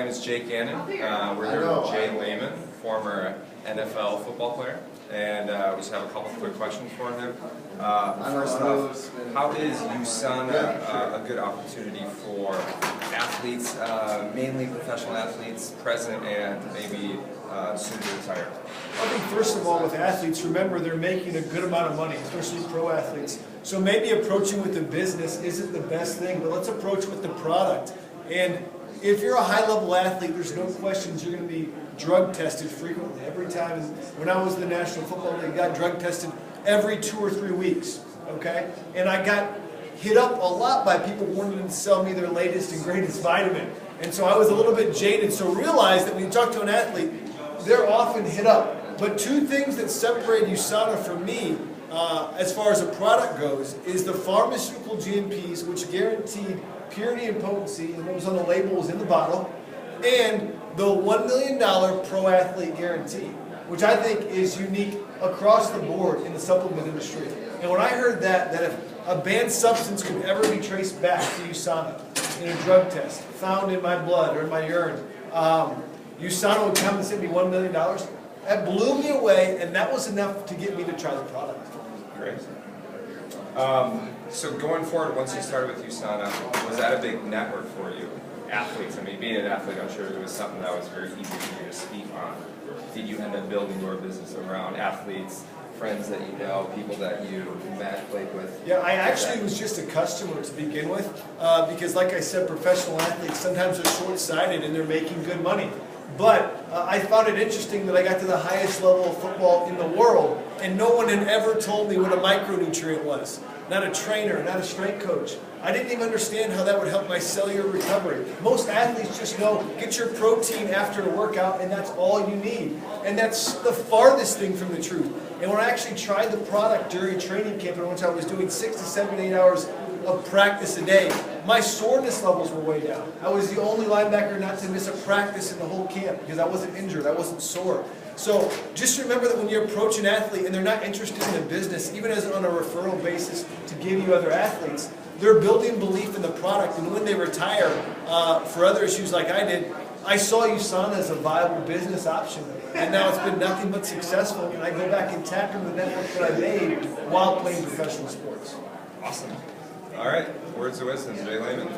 is Jake Gannon. We're here with Jay Lehman, former NFL football player, and we just have a couple quick questions for him. First off, how is USANA a good opportunity for athletes, mainly professional athletes, present and maybe soon to retire? I think first of all with athletes, remember they're making a good amount of money, especially pro athletes. So maybe approaching with the business isn't the best thing, but let's approach with the product. And if you're a high-level athlete, there's no questions you're going to be drug tested frequently. Every time, when I was in the National Football League, I got drug tested every 2 or 3 weeks, okay? And I got hit up a lot by people wanting to sell me their latest and greatest vitamin. And so I was a little bit jaded, so realize that when you talk to an athlete, they're often hit up. But two things that separate USANA from me, as far as a product goes, is the pharmaceutical GMPs, which guaranteed purity and potency, and what was on the label was in the bottle, and the $1 million pro athlete guarantee, which I think is unique across the board in the supplement industry. And when I heard that if a banned substance could ever be traced back to USANA in a drug test, found in my blood or in my urine, USANA would come and send me $1 million. That blew me away, and that was enough to get me to try the product. Great. So going forward, once you started with USANA, was that a big network for you? Athletes, I mean, being an athlete, I'm sure it was something that was very easy for you to speak on. Did you end up building your business around athletes, friends that you know, people that you met, played with? Yeah, I actually was just a customer to begin with, because like I said, professional athletes, sometimes they're short-sighted and they're making good money. But I found it interesting that I got to the highest level of football in the world, and no one had ever told me what a micronutrient was. Not a trainer, not a strength coach. I didn't even understand how that would help my cellular recovery. Most athletes just know, get your protein after a workout, and that's all you need. And that's the farthest thing from the truth. And when I actually tried the product during training camp, in which I was doing 6 to 7, 8 hours of practice a day, my soreness levels were way down. I was the only linebacker not to miss a practice in the whole camp because I wasn't injured, I wasn't sore. So just remember that when you approach an athlete and they're not interested in the business, even as on a referral basis to give you other athletes, they're building belief in the product, and when they retire for other issues like I did, I saw USANA as a viable business option, and now it's been nothing but successful, and I go back and tap into the network that I made while playing professional sports. Awesome. All right, words of wisdom, Jay Lehman.